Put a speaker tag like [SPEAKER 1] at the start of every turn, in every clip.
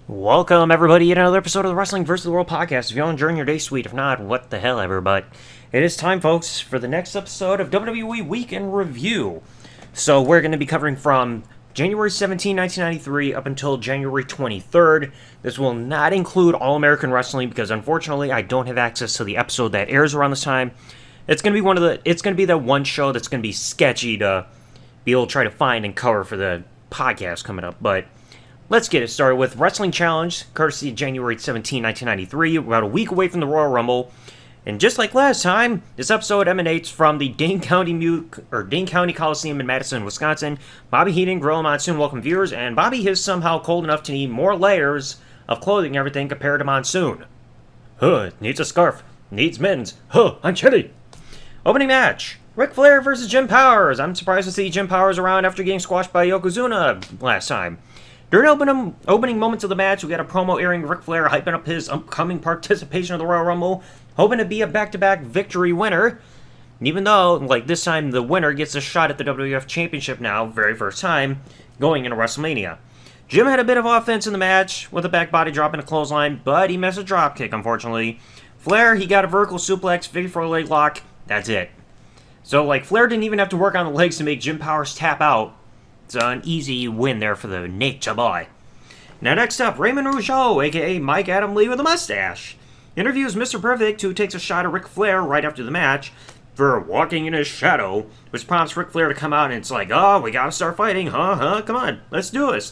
[SPEAKER 1] Welcome, everybody, to another episode of the Wrestling vs. the World podcast. If you're enjoying your day, sweet. If not, what the hell ever. But it is time, folks, for the next episode of WWE Week in Review. So we're going to be covering from January 17, 1993 up until January 23rd. This will not include All-American Wrestling because, unfortunately, I don't have access to the episode that airs around this time. It's going to be the one show that's going to be sketchy to be able to try to find and cover for the podcast coming up. But let's get it started with Wrestling Challenge, courtesy of January 17, 1993, about a week away from the Royal Rumble. And just like last time, this episode emanates from the Dane County Coliseum in Madison, Wisconsin. Bobby Heenan, Gorilla Monsoon welcome viewers, and Bobby is somehow cold enough to need more layers of clothing and everything compared to Monsoon. Needs a scarf. Needs mittens. I'm chilly. Opening match. Ric Flair versus Jim Powers. I'm surprised to see Jim Powers around after getting squashed by Yokozuna last time. During opening moments of the match, we got a promo airing Ric Flair hyping up his upcoming participation in the Royal Rumble, hoping to be a back-to-back victory winner. Even though, like this time, the winner gets a shot at the WWF Championship now, very first time, going into WrestleMania. Jim had a bit of offense in the match, with a back body drop and a clothesline, but he missed a dropkick, unfortunately. Flair, he got a vertical suplex, figure four leg lock, that's it. So, Flair didn't even have to work on the legs to make Jim Powers tap out. It's an easy win there for the Nature Boy. Now next up, Raymond Rougeau, aka Mike Adam Lee with a mustache, interviews Mr. Perfect, who takes a shot at Ric Flair right after the match for walking in his shadow, which prompts Ric Flair to come out, and it's like, oh, we gotta start fighting, come on, let's do this,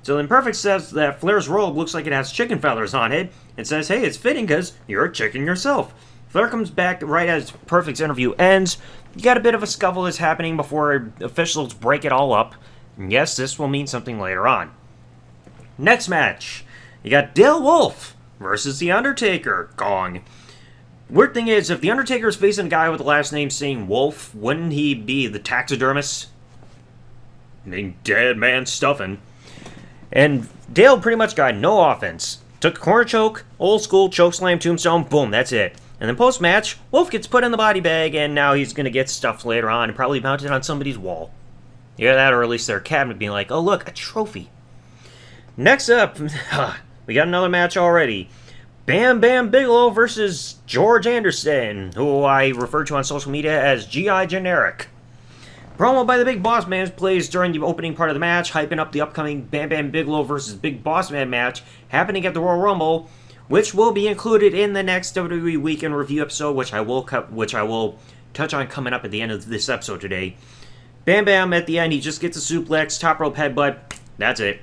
[SPEAKER 1] So then Perfect says that Flair's robe looks like it has chicken feathers on it, and says, hey, it's fitting because you're a chicken yourself. Flair comes back right as Perfect's interview ends. You got a bit of a scuffle that's happening before officials break it all up. And yes, this will mean something later on. Next match, you got Dale Wolf versus The Undertaker. Gong. Weird thing is, if The Undertaker is facing a guy with the last name saying Wolf, wouldn't he be the taxidermist? I mean, dead man stuffing. And Dale pretty much got no offense. Took a corner choke, old school chokeslam tombstone, boom, that's it. And then post-match, Wolf gets put in the body bag, and now he's going to get stuffed later on and probably mounted on somebody's wall. Yeah, that, or at least their cabinet being like, oh look, a trophy. Next up, we got another match already. Bam Bam Bigelow versus George Anderson, who I refer to on social media as G.I. Generic. Promo by the Big Boss Man plays during the opening part of the match, hyping up the upcoming Bam Bam Bigelow versus Big Boss Man match happening at the Royal Rumble, which will be included in the next WWE Week in Review episode, which I will touch on coming up at the end of this episode today. Bam Bam, at the end, he just gets a suplex, top rope headbutt, that's it.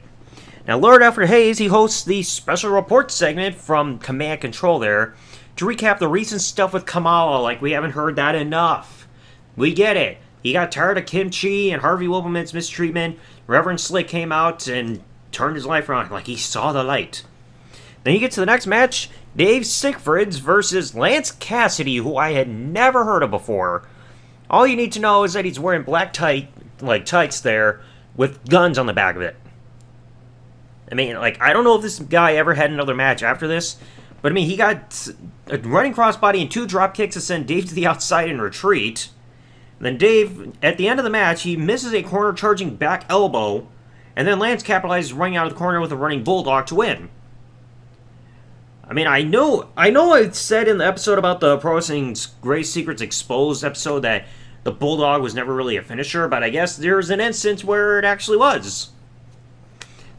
[SPEAKER 1] Now, Lord Alfred Hayes, he hosts the Special Report segment from Command Control there to recap the recent stuff with Kamala, like we haven't heard that enough. We get it. He got tired of Kim Chi and Harvey Wilberman's mistreatment. Reverend Slick came out and turned his life around, like he saw the light. Then you get to the next match, Dave Siegfrieds versus Lance Cassidy, who I had never heard of before. All you need to know is that he's wearing black tights there, with guns on the back of it. I mean, I don't know if this guy ever had another match after this, but I mean, he got a running crossbody and 2 drop kicks to send Dave to the outside and retreat. And then Dave, at the end of the match, he misses a corner charging back elbow, and then Lance capitalizes running out of the corner with a running bulldog to win. I mean, I know I said in the episode about the Pro Wrestling's Great Secrets Exposed episode that the Bulldog was never really a finisher, but I guess there's an instance where it actually was.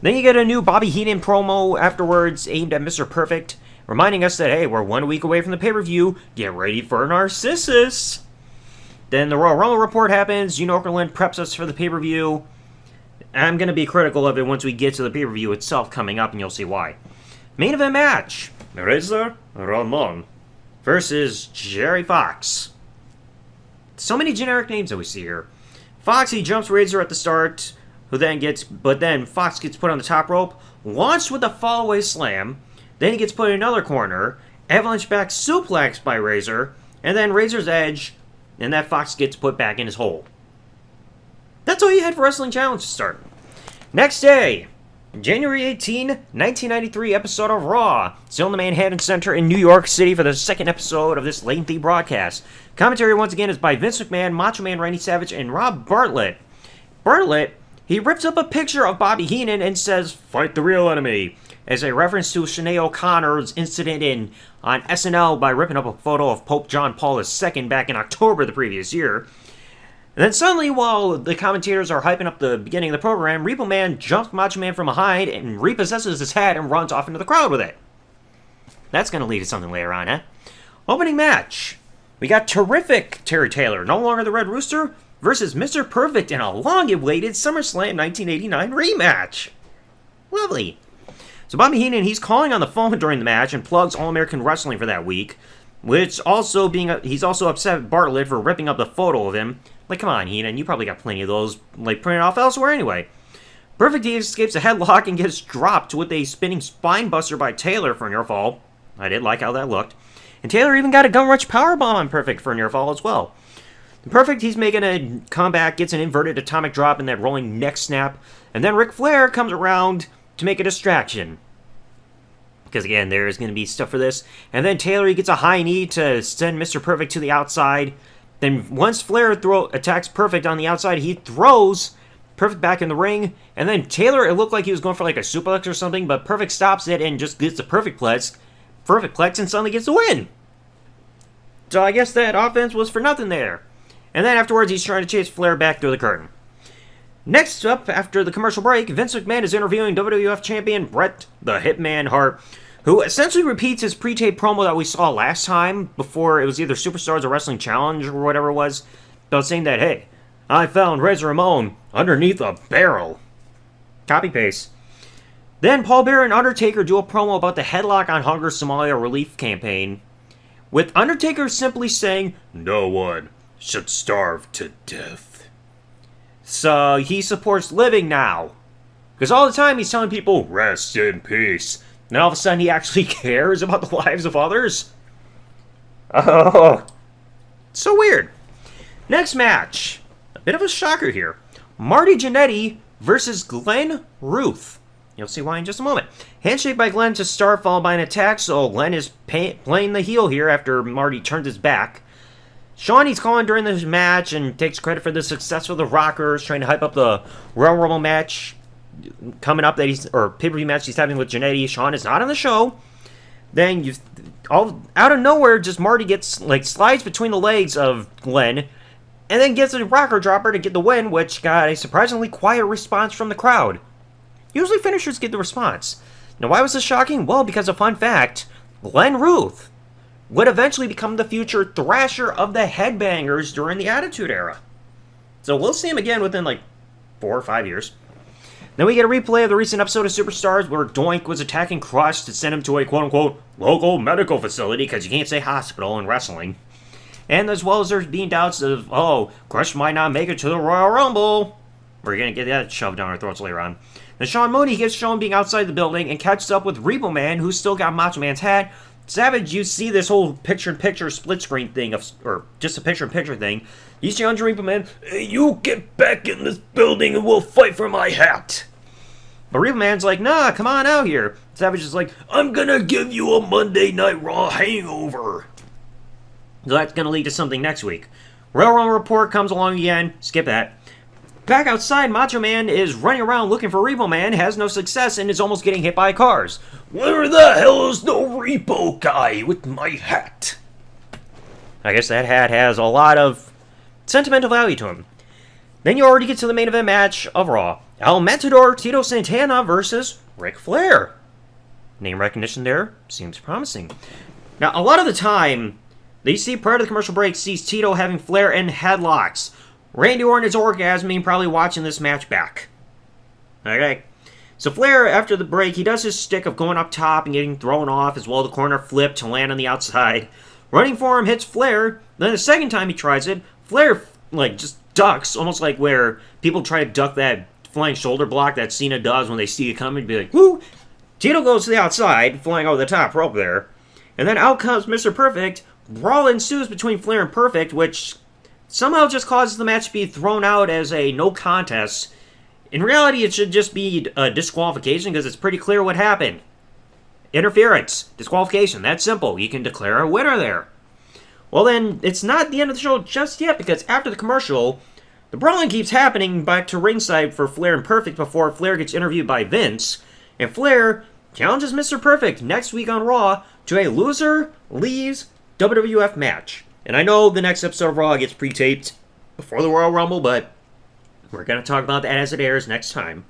[SPEAKER 1] Then you get a new Bobby Heenan promo afterwards aimed at Mr. Perfect, reminding us that, hey, we're 1 week away from the pay-per-view, get ready for Narcissus. Then the Royal Rumble report happens, Gene Okerlund preps us for the pay-per-view. I'm going to be critical of it once we get to the pay-per-view itself coming up, and you'll see why. Main event match, Razor Ramon versus Jerry Fox. So many generic names that we see here. Fox, he jumps Razor at the start, but then Fox gets put on the top rope, launched with a fallaway slam, then he gets put in another corner, avalanche back suplex by Razor, and then Razor's edge, and that Fox gets put back in his hole. That's all you had for Wrestling Challenge to start. Next day, January 18, 1993 episode of Raw. Still in the Manhattan Center in New York City for the second episode of this lengthy broadcast. Commentary once again is by Vince McMahon, Macho Man Randy Savage, and Rob Bartlett. Bartlett, he rips up a picture of Bobby Heenan and says, "Fight the real enemy," as a reference to Sinead O'Connor's incident on SNL by ripping up a photo of Pope John Paul II back in October the previous year. And then suddenly, while the commentators are hyping up the beginning of the program, Repo Man jumps Macho Man from behind and repossesses his hat and runs off into the crowd with it. That's going to lead to something later on, eh? Opening match. We got terrific Terry Taylor, no longer the Red Rooster, versus Mr. Perfect in a long-awaited SummerSlam 1989 rematch. Lovely. So Bobby Heenan, he's calling on the phone during the match and plugs All-American Wrestling for that week, which also he's also upset at Bartlett for ripping up the photo of him. Like, come on, Heenan, you probably got plenty of those, like, printed off elsewhere anyway. Perfect escapes a headlock and gets dropped with a spinning spine buster by Taylor for a near fall. I did like how that looked. And Taylor even got a gun rush powerbomb on Perfect for a near fall as well. Perfect, he's making a comeback, gets an inverted atomic drop and that rolling neck snap, and then Ric Flair comes around to make a distraction. Because again, there's going to be stuff for this. And then Taylor, he gets a high knee to send Mr. Perfect to the outside. Then once Flair attacks Perfect on the outside, he throws Perfect back in the ring. And then Taylor, it looked like he was going for like a suplex or something, but Perfect stops it and just gets the Perfect Plex, and suddenly gets the win. So I guess that offense was for nothing there. And then afterwards, he's trying to chase Flair back through the curtain. Next up, after the commercial break, Vince McMahon is interviewing WWF Champion Bret the Hitman Hart, who essentially repeats his pre-tape promo that we saw last time, before it was either Superstars or Wrestling Challenge or whatever it was, about saying that, hey, I found Razor Ramon underneath a barrel. Copy-paste. Then Paul Bearer and Undertaker do a promo about the Headlock on Hunger Somalia relief campaign, with Undertaker simply saying, "No one should starve to death." So he supports living now. Because all the time he's telling people, rest in peace. And all of a sudden he actually cares about the lives of others. Oh. So weird. Next match. A bit of a shocker here. Marty Jannetty versus Glenn Ruth. You'll see why in just a moment. Handshake by Glenn to start, followed by an attack, so Glenn is playing the heel here after Marty turns his back. Shawnee's calling during this match and takes credit for the success of the Rockers, trying to hype up the Royal Rumble match coming up or pay-per-view match he's having with Jannetty. Shawn is not on the show. Then all out of nowhere, just Marty gets slides between the legs of Glenn, and then gets a rocker dropper to get the win, which got a surprisingly quiet response from the crowd. Usually finishers get the response. Now, why was this shocking? Well, because a fun fact, Glenn Ruth would eventually become the future Thrasher of the Headbangers during the Attitude Era. So we'll see him again within 4 or 5 years. Then we get a replay of the recent episode of Superstars where Doink was attacking Crush to send him to a quote-unquote local medical facility, because you can't say hospital in wrestling. And as well as there's being doubts of, Crush might not make it to the Royal Rumble. We're going to get that shoved down our throats later on. Then Sean Mooney gets shown being outside the building and catches up with Repo Man, who's still got Macho Man's hat. Savage, you see this whole picture-in-picture split-screen thing, or just a picture-in-picture thing. You see under Repo Man, "Hey, you get back in this building and we'll fight for my hat." But Repo Man's like, "Nah, come on out here." Savage is like, "I'm gonna give you a Monday Night Raw hangover." So that's gonna lead to something next week. Royal Rumble report comes along again. Skip that. Back outside, Macho Man is running around looking for Repo Man, has no success, and is almost getting hit by cars. "Where the hell is the repo guy with my hat?" I guess that hat has a lot of sentimental value to him. Then you already get to the main event match of Raw. El Matador Tito Santana versus Ric Flair. Name recognition there seems promising. Now, a lot of the time, that you see prior to the commercial break, sees Tito having Flair in headlocks. Randy Orton is orgasming, probably watching this match back. Okay. So Flair, after the break, he does his stick of going up top and getting thrown off, as well as the corner flip to land on the outside. Running for him hits Flair. Then the second time he tries it, Flair, just ducks, almost like where people try to duck that flying shoulder block that Cena does when they see it coming, be like, woo! Tito goes to the outside, flying over the top rope there. And then out comes Mr. Perfect. Brawl ensues between Flair and Perfect, which somehow just causes the match to be thrown out as a no contest. In reality, it should just be a disqualification, because it's pretty clear what happened. Interference. Disqualification. That's simple. You can declare a winner there. Well then, it's not the end of the show just yet, because after the commercial, The brawling keeps happening back to ringside for Flair and Perfect before Flair gets interviewed by Vince, and Flair challenges Mr. Perfect next week on Raw to a loser leaves WWF match. And I know the next episode of Raw gets pre-taped before the Royal Rumble, but we're going to talk about that as it airs next time.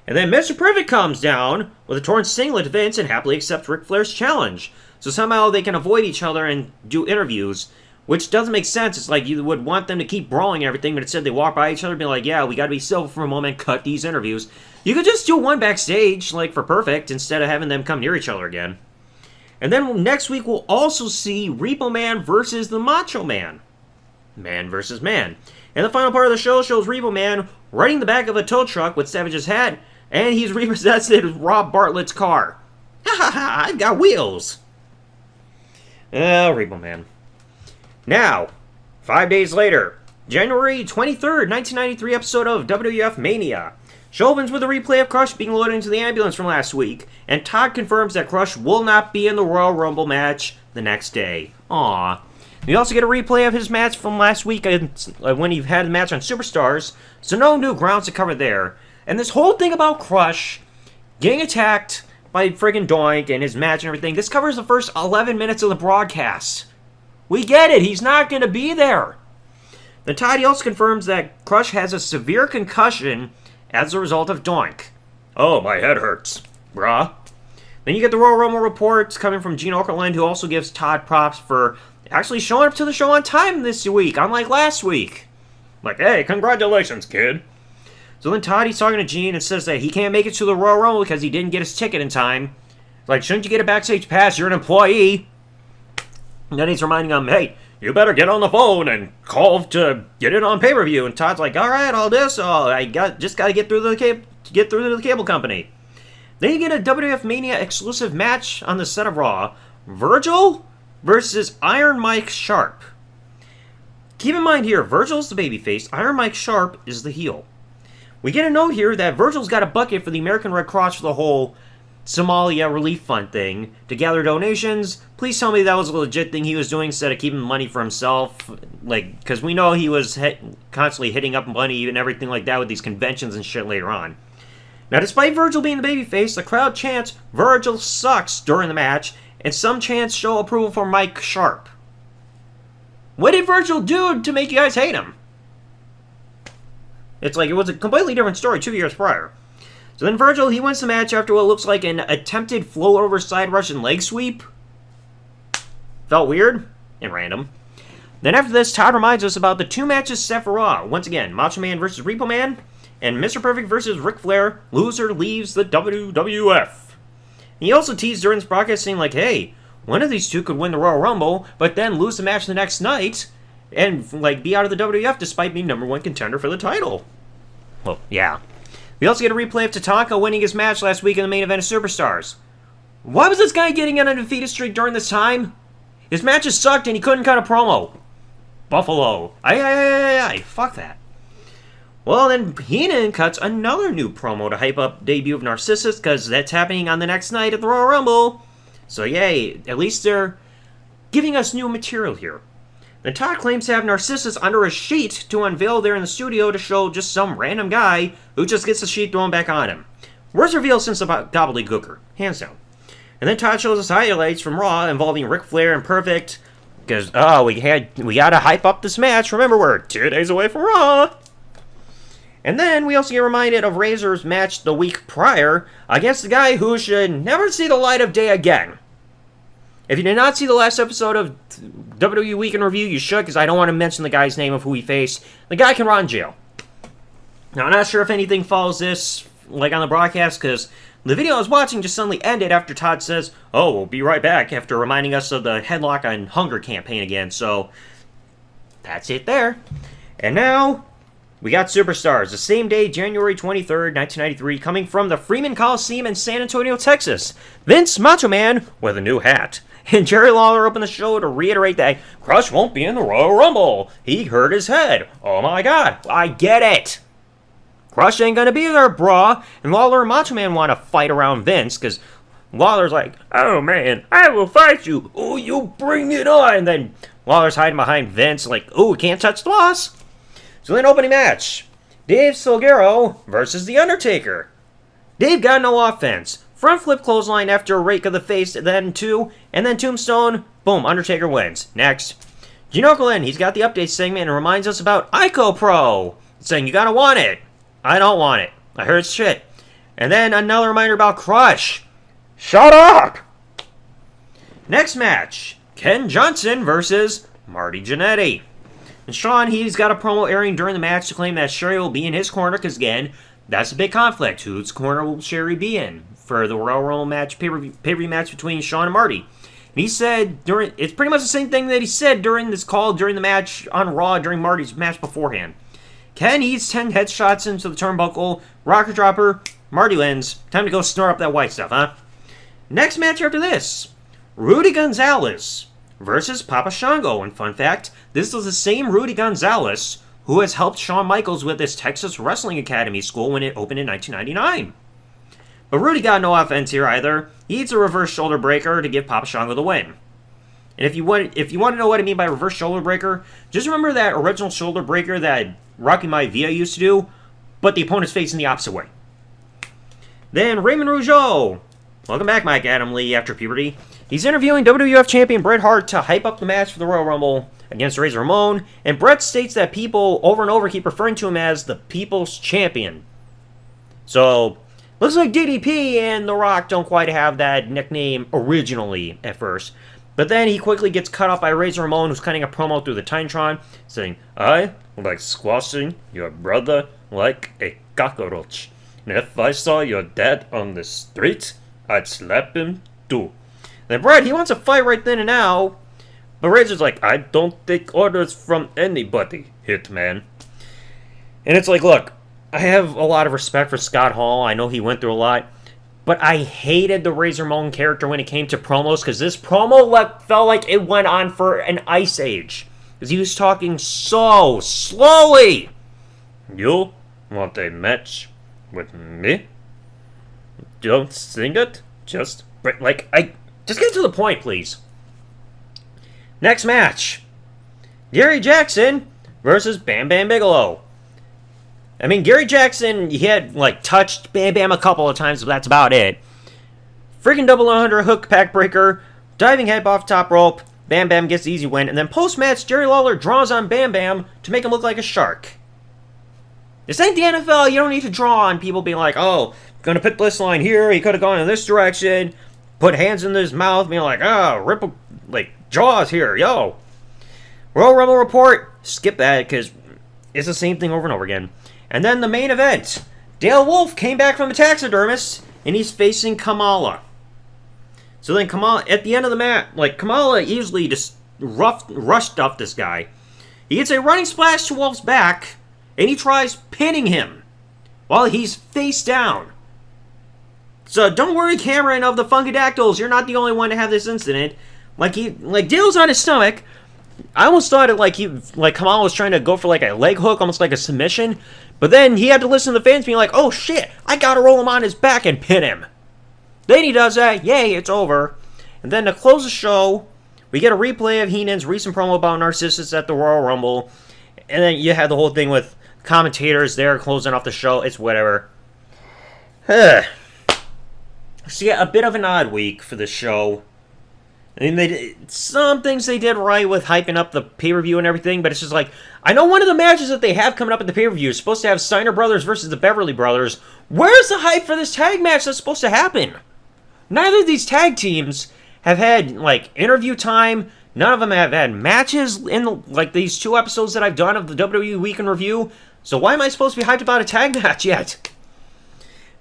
[SPEAKER 1] And then Mr. Perfect comes down with a torn singlet to Vince and happily accepts Ric Flair's challenge. So somehow they can avoid each other and do interviews, which doesn't make sense. It's like you would want them to keep brawling and everything, but instead they walk by each other and be like, yeah, we gotta be civil for a moment, cut these interviews. You could just do one backstage, like for Perfect, instead of having them come near each other again. And then next week we'll also see Repo Man versus the Macho Man. Man versus man. And the final part of the show shows Repo Man riding the back of a tow truck with Savage's hat, and he's repossessed Rob Bartlett's car. Ha ha ha, I've got wheels. Repo Man. Now, 5 days later, January 23rd, 1993 episode of WWF Mania. Show opens with a replay of Crush being loaded into the ambulance from last week, and Todd confirms that Crush will not be in the Royal Rumble match the next day. Aww. We also get a replay of his match from last week when he had a match on Superstars, so no new grounds to cover there. And this whole thing about Crush getting attacked by friggin' Doink and his match and everything, this covers the first 11 minutes of the broadcast. We get it, he's not going to be there. Then Todd also confirms that Crush has a severe concussion as a result of Doink. Oh, my head hurts, bruh. Then you get the Royal Rumble reports coming from Gene Okerlund, who also gives Todd props for actually showing up to the show on time this week, unlike last week. Like, hey, congratulations, kid. So then Todd, he's talking to Gene and says that he can't make it to the Royal Rumble because he didn't get his ticket in time. Like, shouldn't you get a backstage pass? You're an employee. And then he's reminding him, hey, you better get on the phone and call to get it on pay-per-view. And Todd's like, all right, all this, just got to get through the cable company. Then you get a WWF Mania exclusive match on the set of Raw. Virgil versus Iron Mike Sharp. Keep in mind here, Virgil's the babyface, Iron Mike Sharp is the heel. We get a note here that Virgil's got a bucket for the American Red Cross for the whole Somalia Relief Fund thing to gather donations. Please tell me that was a legit thing he was doing instead of keeping money for himself. Like, because we know he was constantly hitting up money and everything like that with these conventions and shit later on. Now, despite Virgil being the babyface, the crowd chants Virgil sucks during the match, and some chants show approval for Mike Sharp. What did Virgil do to make you guys hate him? It's like it was a completely different story 2 years prior. So then Virgil, he wins the match after what looks like an attempted flow-over side Russian leg sweep. Felt weird and random. Then after this, Todd reminds us about the two matches set for Raw. Once again, Macho Man versus Repo Man, and Mr. Perfect versus Ric Flair. Loser leaves the WWF. He also teased during this broadcast saying like, hey, one of these two could win the Royal Rumble, but then lose the match the next night, and like be out of the WWF despite being #1 contender for the title. Well, yeah. We also get a replay of Tatanka winning his match last week in the main event of Superstars. Why was this guy getting on a undefeated streak during this time? His matches sucked and he couldn't cut a promo. Buffalo. Fuck that. Well, then Heenan cuts another new promo to hype up debut of Narcissus, because that's happening on the next night at the Royal Rumble. So yay, at least they're giving us new material here. Then Todd claims to have Narcissus under a sheet to unveil there in the studio to show just some random guy who just gets the sheet thrown back on him. Worst reveal since the gobbledygooker, hands down. And then Todd shows us highlights from Raw involving Ric Flair and Perfect, because, we gotta hype up this match. Remember, we're 2 days away from Raw. And then we also get reminded of Razor's match the week prior against the guy who should never see the light of day again. If you did not see the last episode of WWE Week in Review, you should, because I don't want to mention the guy's name of who he faced. The guy can rot in jail. Now, I'm not sure if anything follows this, like on the broadcast, because the video I was watching just suddenly ended after Todd says, oh, we'll be right back, after reminding us of the Headlock on Hunger campaign again. So, that's it there. And now, we got Superstars, the same day, January 23rd, 1993, coming from the Freeman Coliseum in San Antonio, Texas. Vince Macho Man with a new hat. And Jerry Lawler opened the show to reiterate that Crush won't be in the Royal Rumble. He hurt his head. Oh my god, I get it. Crush ain't gonna be there, brah. And Lawler and Macho Man want to fight around Vince, because Lawler's like, oh man, I will fight you. Oh, you bring it on. And then Lawler's hiding behind Vince like, oh, we can't touch the boss. So then opening match, Dave Silguero versus The Undertaker. Dave got no offense. Front flip clothesline after a rake of the face, then two, and then tombstone. Boom, Undertaker wins. Next, Gene Okerlund, he's got the update segment and reminds us about Ico Pro, saying you gotta want it. I don't want it. I heard shit. And then another reminder about Crush. Shut up! Next match, Ken Johnson versus Marty Jannetty. And Sean, he's got a promo airing during the match to claim that Sherry will be in his corner, because again, that's a big conflict. Whose corner will Sherry be in for the Royal Rumble match, pay-per-view match between Sean and Marty? And he said it's pretty much the same thing that he said during this call during the match on Raw during Marty's match beforehand. Ken eats 10 headshots into the turnbuckle, rocker dropper, Marty wins. Time to go snort up that white stuff, huh? Next match after this, Rudy Gonzalez versus Papa Shango. And fun fact, this is the same Rudy Gonzalez who has helped Shawn Michaels with his Texas Wrestling Academy school when it opened in 1999. But Rudy got no offense here either. He eats a reverse shoulder breaker to give Papa Shango the win. And if you want to know what I mean by reverse shoulder breaker, just remember that original shoulder breaker that Rocky Maivia used to do, but the opponent's facing the opposite way. Then Raymond Rougeau. Welcome back, Mike Adam Lee, after puberty. He's interviewing WWF champion Bret Hart to hype up the match for the Royal Rumble against Razor Ramon, and Bret states that people over and over keep referring to him as the People's Champion. So, looks like DDP and The Rock don't quite have that nickname originally at first. But then he quickly gets cut off by Razor Ramon, who's cutting a promo through the Titantron, saying, I like squashing your brother like a cockroach. And if I saw your dad on the street, I'd slap him too. Then Bret, he wants a fight right then and now. But Razor's like, I don't take orders from anybody, Hitman. And it's like, look, I have a lot of respect for Scott Hall. I know he went through a lot. But I hated the Razor Ramon character when it came to promos, because this promo felt like it went on for an ice age. Because he was talking so slowly. You want a match with me? Don't sing it. Just get to the point, please. Next match, Gary Jackson versus Bam Bam Bigelow. I mean, Gary Jackson, he had, touched Bam Bam a couple of times, but that's about it. Freaking double under hook pack breaker, diving head off top rope, Bam Bam gets the easy win, and then post-match, Jerry Lawler draws on Bam Bam to make him look like a shark. This ain't the NFL, you don't need to draw on people being like, oh, gonna put this line here, he could have gone in this direction, put hands in his mouth, being like, rip, jaws here, yo. Royal Rumble report, skip that, because it's the same thing over and over again. And then the main event, Dale Wolf came back from the taxidermist, and he's facing Kamala. So then Kamala, at the end of the match, Kamala easily just rushed up this guy. He gets a running splash to Wolf's back, and he tries pinning him while he's face down. So don't worry, Cameron of the Funkadactyls, you're not the only one to have this incident. Dale's on his stomach. I almost thought Kamala was trying to go for a leg hook, almost like a submission. But then he had to listen to the fans being like, oh shit, I gotta roll him on his back and pin him. Then he does that, yay, it's over. And then to close the show, we get a replay of Heenan's recent promo about Narcissus at the Royal Rumble. And then you had the whole thing with commentators there closing off the show, it's whatever. So yeah, a bit of an odd week for this show. I mean, some things they did right with hyping up the pay-per-view and everything, but it's just I know one of the matches that they have coming up at the pay-per-view is supposed to have Steiner Brothers versus the Beverly Brothers. Where's the hype for this tag match that's supposed to happen? Neither of these tag teams have had, interview time. None of them have had matches in, these 2 episodes that I've done of the WWE Week in Review. So why am I supposed to be hyped about a tag match yet?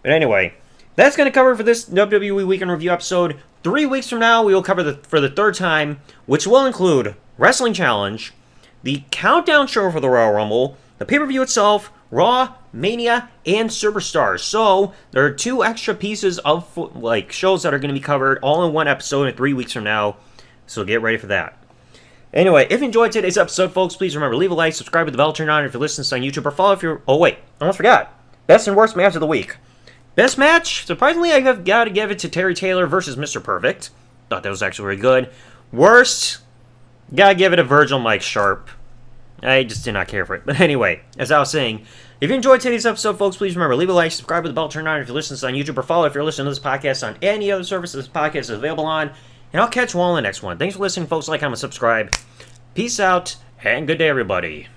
[SPEAKER 1] But anyway, that's going to cover it for this WWE Week in Review episode. 3 weeks from now, we will cover for the 3rd time, which will include Wrestling Challenge, the Countdown Show for the Royal Rumble, the pay-per-view itself, Raw, Mania, and Superstars. So, there are 2 extra pieces of shows that are going to be covered all in one episode 3 weeks from now. So get ready for that. Anyway, if you enjoyed today's episode, folks, please remember, leave a like, subscribe with the bell turned on if you're listening to us on YouTube, or follow if you're... Oh, wait, I almost forgot. Best and worst match of the week. Best match? Surprisingly, I have got to give it to Terry Taylor versus Mr. Perfect. Thought that was actually very good. Worst? Gotta give it to Virgil Mike Sharp. I just did not care for it. But anyway, as I was saying, if you enjoyed today's episode, folks, please remember, leave a like, subscribe with the bell turned on if you're listening to this on YouTube, or follow if you're listening to this podcast on any other service this podcast is available on. And I'll catch you all in the next one. Thanks for listening, folks. Like, comment, subscribe. Peace out, and good day, everybody.